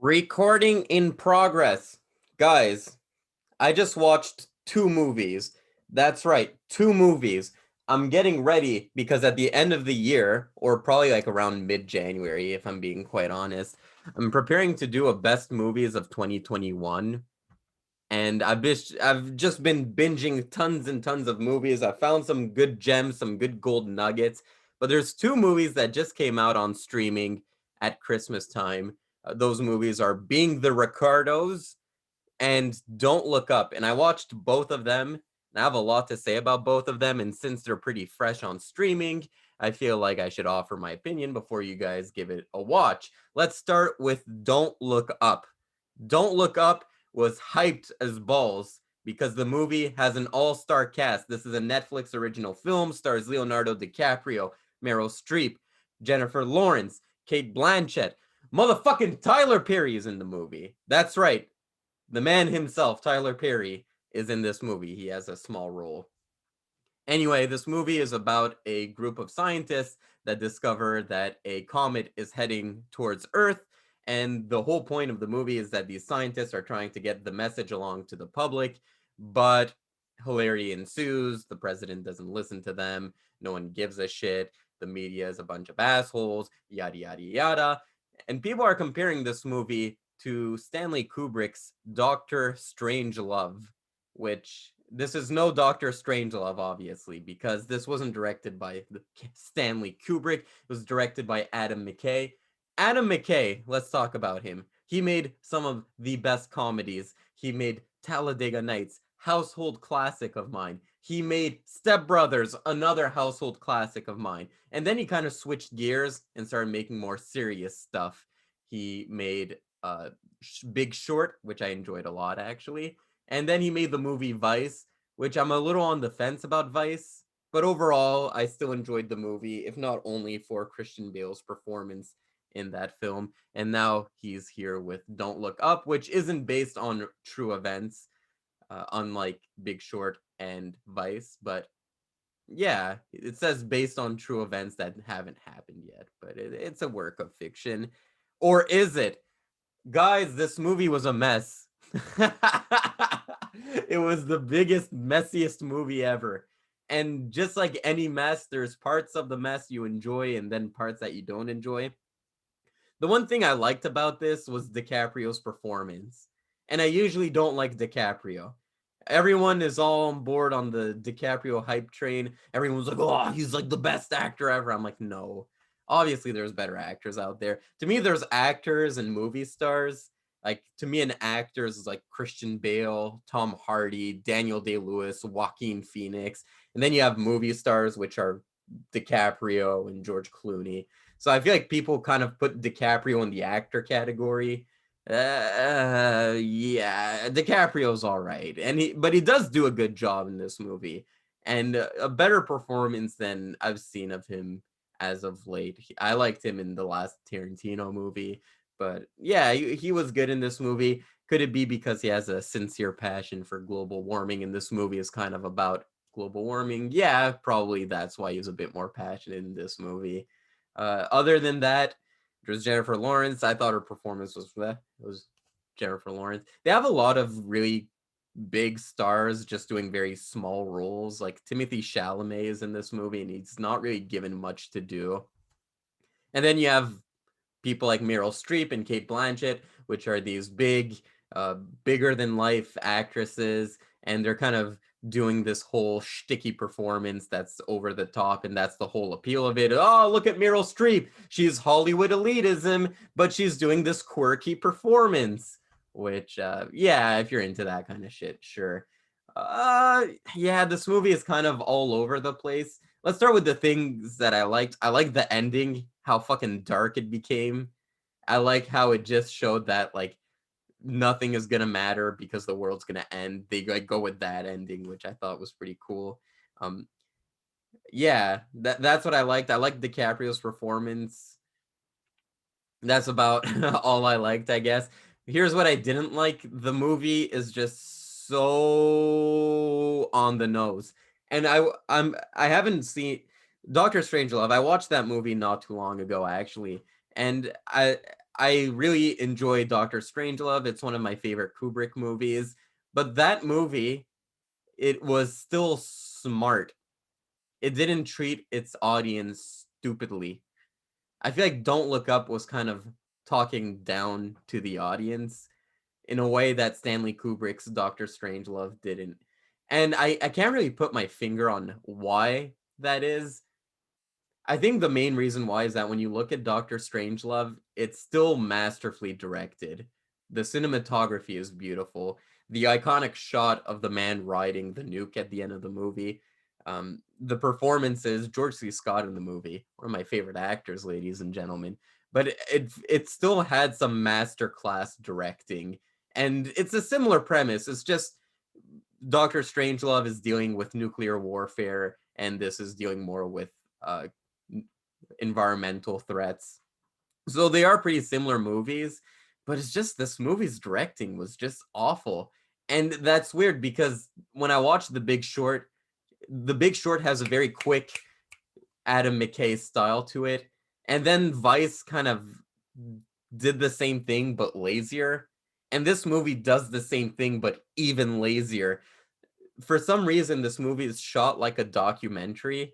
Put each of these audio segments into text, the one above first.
Recording in progress. Guys, I just watched two movies. That's right, two movies. I'm getting ready because at the end of the year, or probably like around mid-January, if I'm being quite honest, I'm preparing to do a best movies of 2021. And I've just been binging tons and tons of movies. I found some good gems, some good gold nuggets. But there's two movies that just came out on streaming at Christmas time. Those movies are Being the Ricardos and Don't Look Up. And I watched both of them, and I have a lot to say about both of them. And since they're pretty fresh on streaming, I feel like I should offer my opinion before you guys give it a watch. Let's start with Don't Look Up. Don't Look Up was hyped as balls because the movie has an all-star cast. This is a Netflix original film, stars Leonardo DiCaprio, Meryl Streep, Jennifer Lawrence, Kate Blanchett. Motherfucking Tyler Perry is in the movie. That's right. The man himself, Tyler Perry, is in this movie. He has a small role. Anyway, this movie is about a group of scientists that discover that a comet is heading towards Earth. And the whole point of the movie is that these scientists are trying to get the message along to the public, but hilarity ensues. The president doesn't listen to them. No one gives a shit. The media is a bunch of assholes, yada, yada, yada. And people are comparing this movie to Stanley Kubrick's Doctor Strangelove, which this is no Doctor Strangelove, obviously, because this wasn't directed by Stanley Kubrick. It was directed by Adam McKay. Adam McKay, let's talk about him. He made some of the best comedies. He made Talladega Nights, household classic of mine. He made Step Brothers, another household classic of mine. And then he kind of switched gears and started making more serious stuff. He made Big Short, which I enjoyed a lot, actually. And then he made the movie Vice, which I'm a little on the fence about Vice. But overall, I still enjoyed the movie, if not only for Christian Bale's performance in that film. And now he's here with Don't Look Up, which isn't based on true events, unlike Big Short and Vice. But yeah, it says based on true events that haven't happened yet, but it's a work of fiction. Or is it? Guys, this movie was a mess. It was the biggest, messiest movie ever. And just like any mess, there's parts of the mess you enjoy and then parts that you don't enjoy. The one thing I liked about this was DiCaprio's performance. And I usually don't like DiCaprio. Everyone is all on board on the DiCaprio hype train. Everyone's like, oh, he's like the best actor ever. I'm like, no. Obviously, there's better actors out there. To me, there's actors and movie stars. Like, to me, an actor is like Christian Bale, Tom Hardy, Daniel Day-Lewis, Joaquin Phoenix. And then you have movie stars, which are DiCaprio and George Clooney. So I feel like people kind of put DiCaprio in the actor category. Yeah, DiCaprio's all right, and but he does do a good job in this movie, and a better performance than I've seen of him as of late. I liked him in the last Tarantino movie, but yeah, he was good in this movie. Could it be because he has a sincere passion for global warming, and this movie is kind of about global warming? Yeah, probably that's why he's a bit more passionate in this movie. Other than that, it was Jennifer Lawrence. I thought her performance was it was Jennifer Lawrence. They have a lot of really big stars just doing very small roles. Like Timothy Chalamet is in this movie, and he's not really given much to do. And then you have people like Meryl Streep and Kate Blanchett, which are these big, bigger than life actresses, and they're kind of doing this whole shticky performance that's over the top, and that's the whole appeal of it. Oh, look at Meryl Streep. She's Hollywood elitism, but she's doing this quirky performance. Which, yeah, if you're into that kind of shit, sure. Yeah, this movie is kind of all over the place. Let's start with the things that I liked. I like the ending, how fucking dark it became. I like how it just showed that like nothing is gonna matter because the world's gonna end. They like go with that ending, which I thought was pretty cool. Um, yeah, that's what I liked. I liked DiCaprio's performance. That's about all I liked, I guess. Here's what I didn't like. The movie is just so on the nose. And I haven't seen Doctor Strangelove. I watched that movie not too long ago actually. And I really enjoy Doctor Strangelove. It's one of my favorite Kubrick movies. But that movie, it was still smart. It didn't treat its audience stupidly. I feel like Don't Look Up was kind of talking down to the audience in a way that Stanley Kubrick's Doctor Strangelove didn't. And I can't really put my finger on why that is. I think the main reason why is that when you look at Doctor Strangelove, it's still masterfully directed. The cinematography is beautiful. The iconic shot of the man riding the nuke at the end of the movie. The performances, George C. Scott in the movie, one of my favorite actors, ladies and gentlemen. But it still had some masterclass directing, and it's a similar premise. It's just Doctor Strangelove is dealing with nuclear warfare, and this is dealing more with uh, environmental threats. So they are pretty similar movies, but it's just this movie's directing was just awful. And that's weird because when I watched The Big Short has a very quick Adam McKay style to it. And then Vice kind of did the same thing but lazier. And this movie does the same thing but even lazier. For some reason, this movie is shot like a documentary,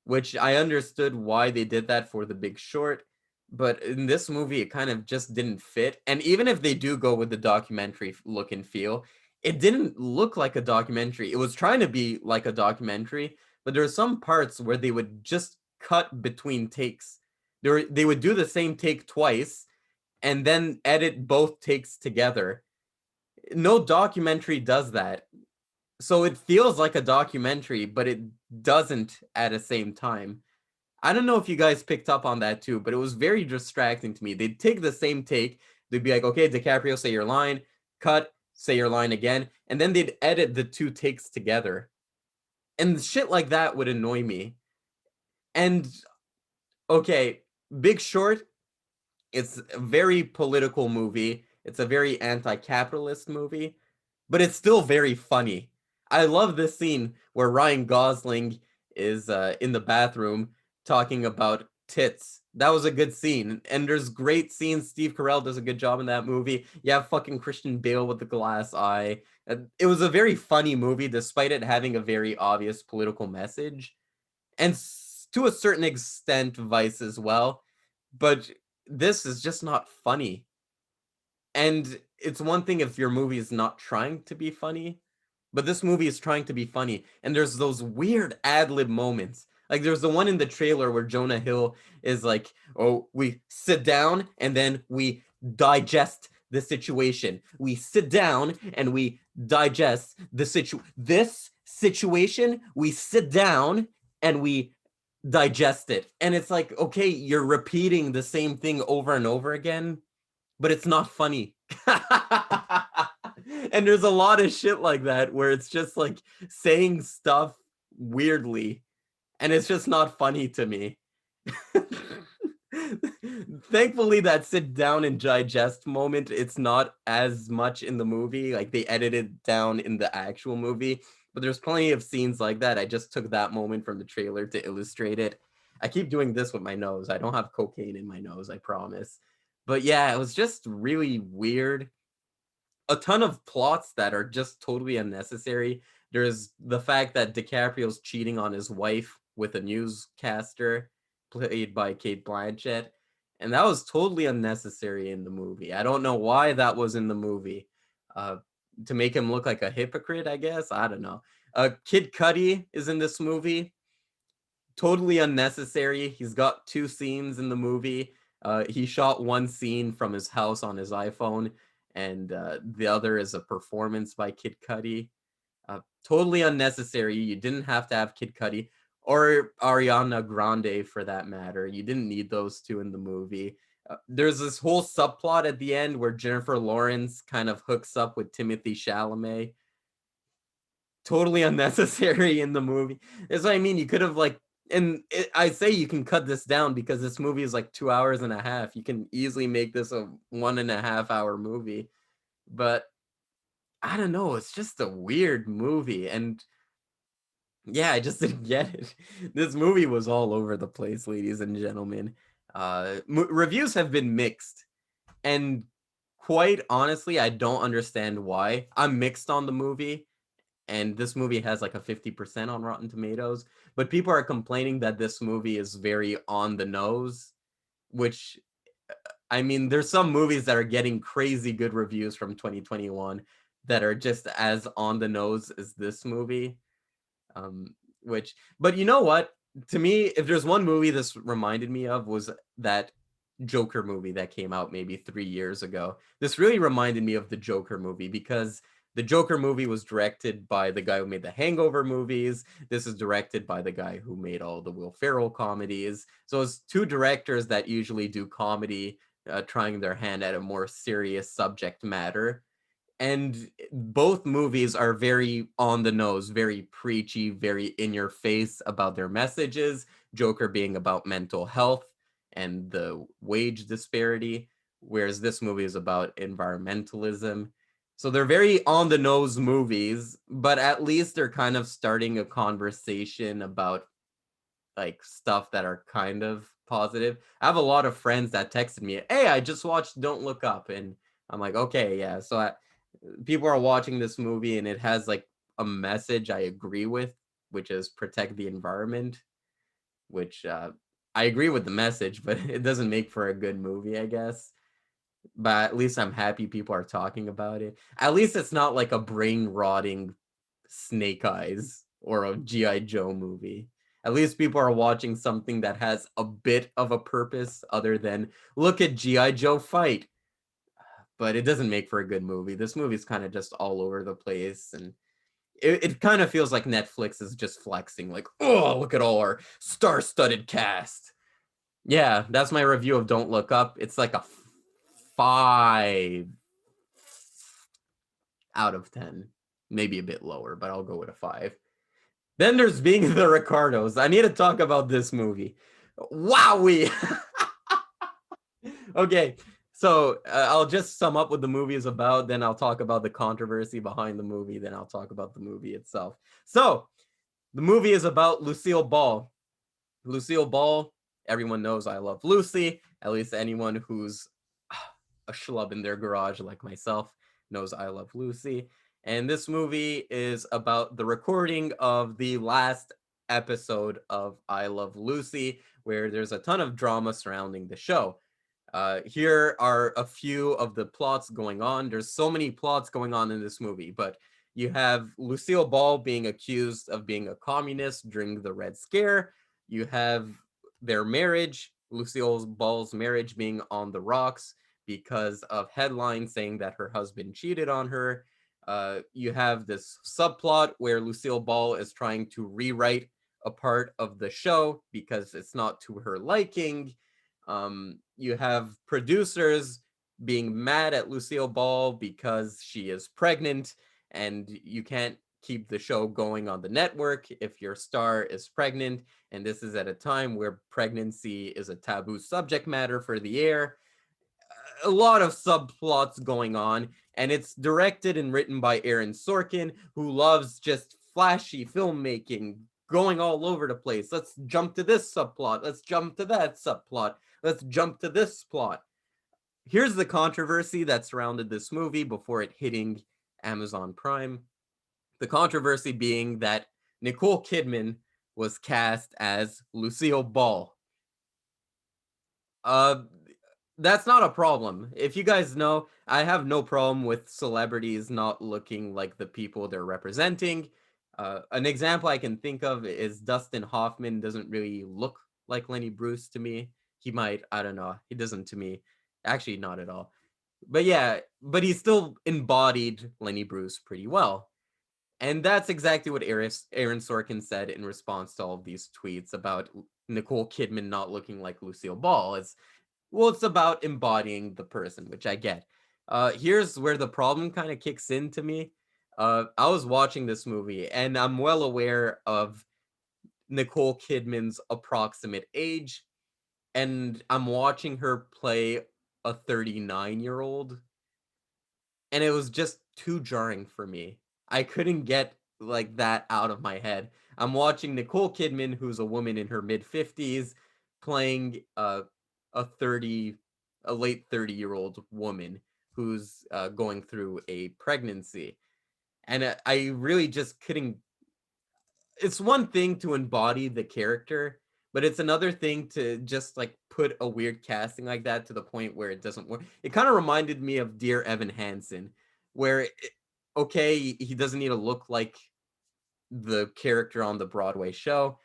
which I understood why they did that for The Big Short, but in this movie, it kind of just didn't fit. And even if they do go with the documentary look and feel, it didn't look like a documentary. It was trying to be like a documentary, but there are some parts where they would just cut between takes. They would do the same take twice and then edit both takes together. No documentary does that. So it feels like a documentary, but it doesn't at the same time. I don't know if you guys picked up on that too, but it was very distracting to me. They'd take the same take, they'd be like, okay, DiCaprio, say your line, cut, say your line again, and then they'd edit the two takes together. And shit like that would annoy me. And okay, Big Short, it's a very political movie. It's a very anti-capitalist movie, but it's still very funny. I love this scene where Ryan Gosling is in the bathroom talking about tits. That was a good scene. And there's great scenes. Steve Carell does a good job in that movie. You have fucking Christian Bale with the glass eye. It was a very funny movie, despite it having a very obvious political message. And to a certain extent, Vice as well. But this is just not funny. And it's one thing if your movie is not trying to be funny, but this movie is trying to be funny. And there's those weird ad lib moments. Like there's the one in the trailer where Jonah Hill is like, "Oh, we sit down and then we digest the situation. We sit down and we digest this situation. We sit down and we digest it." And it's like, okay, you're repeating the same thing over and over again, but it's not funny. And there's a lot of shit like that where it's just like saying stuff weirdly and it's just not funny to me. Thankfully, that sit down and digest moment, it's not as much in the movie. Like they edited down in the actual movie, but there's plenty of scenes like that. I just took that moment from the trailer to illustrate it. I keep doing this with my nose. I don't have cocaine in my nose, I promise. But yeah, it was just really weird. A ton of plots that are just totally unnecessary. There's the fact that DiCaprio's cheating on his wife with a newscaster played by Kate Blanchett, and that was totally unnecessary in the movie. I don't know why that was in the movie. Uh, to make him look like a hypocrite, I guess. I don't know. Kid Cudi is in this movie. Totally unnecessary. He's got two scenes in the movie. He shot one scene from his house on his iPhone, and the other is a performance by Kid Cudi. Totally unnecessary. You didn't have to have Kid Cudi or Ariana Grande for that matter. You didn't need those two in the movie. There's this whole subplot at the end where Jennifer Lawrence kind of hooks up with Timothy Chalamet. Totally unnecessary in the movie. That's what I mean. You could have like, and I say you can cut this down because this movie is like 2 hours and a half. You can easily make this a 1.5 hour movie, but I don't know. It's just a weird movie, and yeah, I just didn't get it. This movie was all over the place, ladies and gentlemen. Reviews have been mixed. And quite honestly, I don't understand why. I'm mixed on the movie, and this movie has like a 50% on Rotten Tomatoes, but people are complaining that this movie is very on the nose, which I mean, there's some movies that are getting crazy good reviews from 2021 that are just as on the nose as this movie. Which, but you know what? To me, if there's one movie this reminded me of was that Joker movie that came out maybe 3 years ago. This really reminded me of the Joker movie because the Joker movie was directed by the guy who made the Hangover movies. This is directed by the guy who made all the Will Ferrell comedies. So it's two directors that usually do comedy, trying their hand at a more serious subject matter. And both movies are very on the nose, very preachy, very in your face about their messages. Joker being about mental health and the wage disparity, whereas this movie is about environmentalism. So they're very on the nose movies, but at least they're kind of starting a conversation about like stuff that are kind of positive. I have a lot of friends that texted me, "Hey, I just watched Don't Look Up," and I'm like, "Okay, yeah." So people are watching this movie and it has like a message I agree with, which is protect the environment, which I agree with the message, but it doesn't make for a good movie, I guess. But at least I'm happy people are talking about it. At least it's not like a brain rotting Snake Eyes or a G.I. Joe movie. At least people are watching something that has a bit of a purpose other than look at G.I. Joe fight. But it doesn't make for a good movie. This movie's kind of just all over the place, and it kind of feels like Netflix is just flexing, like, oh, look at all our star-studded cast. Yeah, that's my review of Don't Look Up. It's like a 5 out of 10, maybe a bit lower, but I'll go with a 5. Then there's Being the Ricardos. I need to talk about this movie. Wowee! Okay, so I'll just sum up what the movie is about, then I'll talk about the controversy behind the movie, then I'll talk about the movie itself. So, the movie is about Lucille Ball. Lucille Ball, everyone knows I Love Lucy, at least anyone who's a schlub in their garage like myself knows I Love Lucy. And this movie is about the recording of the last episode of I Love Lucy, where there's a ton of drama surrounding the show. Here are a few of the plots going on. There's so many plots going on in this movie, but you have Lucille Ball being accused of being a communist during the Red Scare. You have their marriage, Lucille Ball's marriage being on the rocks because of headlines saying that her husband cheated on her. You have this subplot where Lucille Ball is trying to rewrite a part of the show because it's not to her liking. You have producers being mad at Lucille Ball because she is pregnant, and you can't keep the show going on the network if your star is pregnant. And this is at a time where pregnancy is a taboo subject matter for the air. A lot of subplots going on, and it's directed and written by Aaron Sorkin, who loves just flashy filmmaking, going all over the place. Let's jump to this subplot. Let's jump to that subplot. Let's jump to this plot. Here's the controversy that surrounded this movie before it hitting Amazon Prime. The controversy being that Nicole Kidman was cast as Lucille Ball. Uh, that's not a problem. If you guys know, I have no problem with celebrities not looking like the people they're representing. An example I can think of is Dustin Hoffman doesn't really look like Lenny Bruce to me. He might, I don't know. He doesn't to me. Actually, not at all. But yeah, but he still embodied Lenny Bruce pretty well. And that's exactly what Aaron Sorkin said in response to all of these tweets about Nicole Kidman not looking like Lucille Ball. Well, it's about embodying the person, which I get. Here's where the problem kind of kicks in to me. I was watching this movie, and I'm well aware of Nicole Kidman's approximate age, and I'm watching her play a 39-year-old, and it was just too jarring for me. I couldn't get like that out of my head. I'm watching Nicole Kidman, who's a woman in her mid 50s, playing a 30 a late 30-year-old woman who's going through a pregnancy. And I really just couldn't. It's one thing to embody the character, but it's another thing to just like put a weird casting like that to the point where it doesn't work. It kind of reminded me of Dear Evan Hansen, where okay, he doesn't need to look like the character on the Broadway show,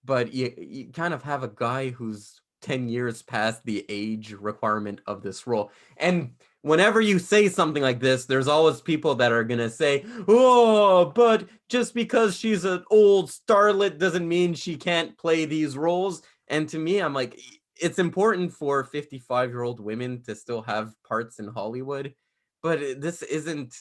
but you kind of have a guy who's 10 years past the age requirement of this role. And whenever you say something like this, there's always people that are going to say, oh, but just because she's an old starlet doesn't mean she can't play these roles. And to me, I'm like, it's important for 55-year-old women to still have parts in Hollywood, but this isn't.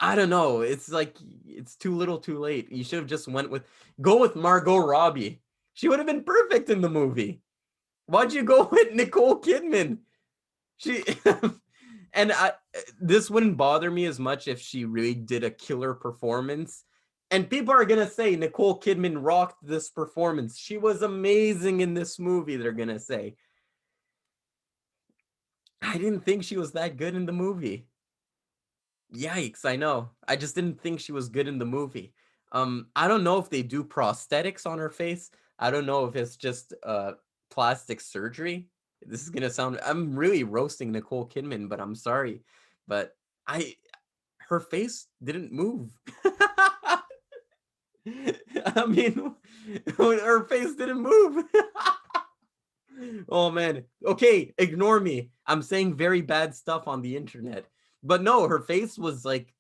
I don't know. It's like it's too little, too late. You should have just go with Margot Robbie. She would have been perfect in the movie. Why'd you go with Nicole Kidman? She and this wouldn't bother me as much if she really did a killer performance. And people are gonna say Nicole Kidman rocked this performance. She was amazing in this movie. They're gonna say. I didn't think she was that good in the movie. Yikes, I know. I just didn't think she was good in the movie. I don't know if they do prosthetics on her face. I don't know if it's just plastic surgery. This is gonna sound I'm really roasting Nicole Kidman, but I'm sorry. But I her face didn't move. I mean, her face didn't move. Oh man. Okay, ignore me. I'm saying very bad stuff on the internet. But no, her face was like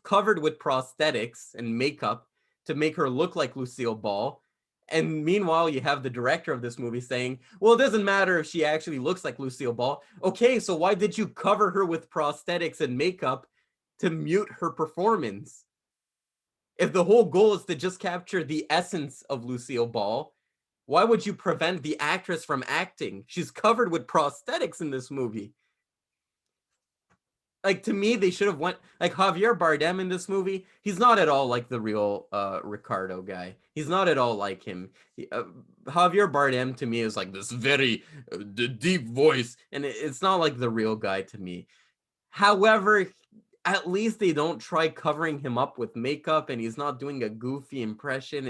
covered with prosthetics and makeup to make her look like Lucille Ball. And meanwhile, you have the director of this movie saying, well, it doesn't matter if she actually looks like Lucille Ball. Okay, so why did you cover her with prosthetics and makeup to mute her performance? If the whole goal is to just capture the essence of Lucille Ball, why would you prevent the actress from acting? She's covered with prosthetics in this movie. Like, to me, they should have went like Javier Bardem in this movie. He's not at all like the real Ricardo guy. He's not at all like him. Javier Bardem to me is like this very deep voice, and it's not like the real guy to me. However, at least they don't try covering him up with makeup, and he's not doing a goofy impression.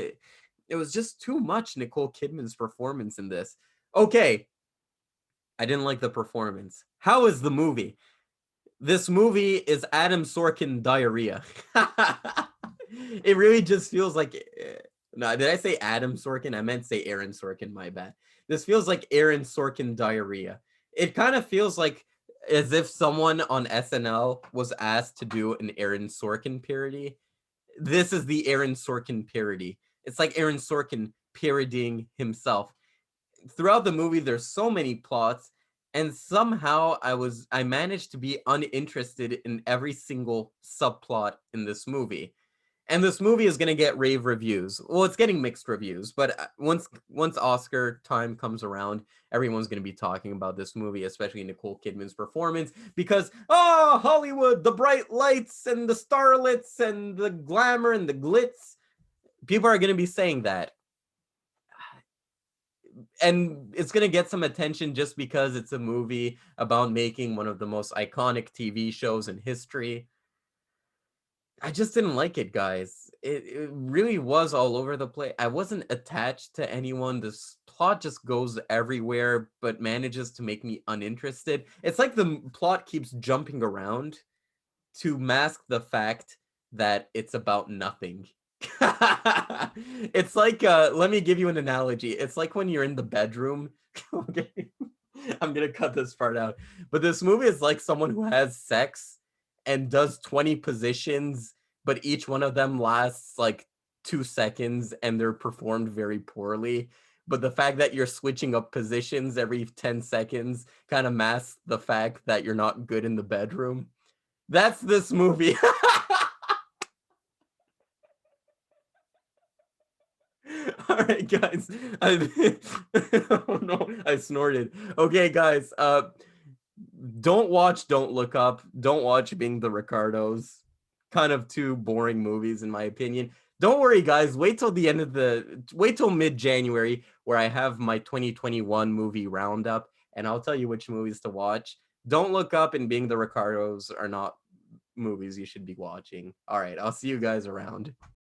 It was just too much Nicole Kidman's performance in this. Okay, I didn't like the performance. How is the movie? This movie is Adam Sorkin diarrhea. It really just feels like. No, did I say Adam Sorkin? I meant say Aaron Sorkin, my bad. This feels like Aaron Sorkin diarrhea. It kind of feels like as if someone on SNL was asked to do an Aaron Sorkin parody. This is the Aaron Sorkin parody. It's like Aaron Sorkin parodying himself. Throughout the movie, there's so many plots, and somehow I managed to be uninterested in every single subplot in this movie. And this movie is going to get rave reviews. Well, it's getting mixed reviews, but once Oscar time comes around, everyone's going to be talking about this movie, especially Nicole Kidman's performance, because Hollywood, the bright lights and the starlets and the glamour and the glitz. People are going to be saying that. And it's going to get some attention just because it's a movie about making one of the most iconic TV shows in history. I just didn't like it, guys. It really was all over the place. I wasn't attached to anyone. This plot just goes everywhere, but manages to make me uninterested. It's like the plot keeps jumping around to mask the fact that it's about nothing. It's like let me give you an analogy. It's like when you're in the bedroom. Okay, I'm gonna cut this part out, but this movie is like someone who has sex and does 20 positions, but each one of them lasts like 2 seconds and they're performed very poorly. But the fact that you're switching up positions every 10 seconds kind of masks the fact that you're not good in the bedroom. That's this movie. All right, guys. Oh no, I snorted. Okay, guys. Don't watch Don't Look Up. Don't watch Being the Ricardos. Kind of two boring movies, in my opinion. Don't worry, guys. Wait till mid-January, where I have my 2021 movie roundup, and I'll tell you which movies to watch. Don't Look Up and Being the Ricardos are not movies you should be watching. All right, I'll see you guys around.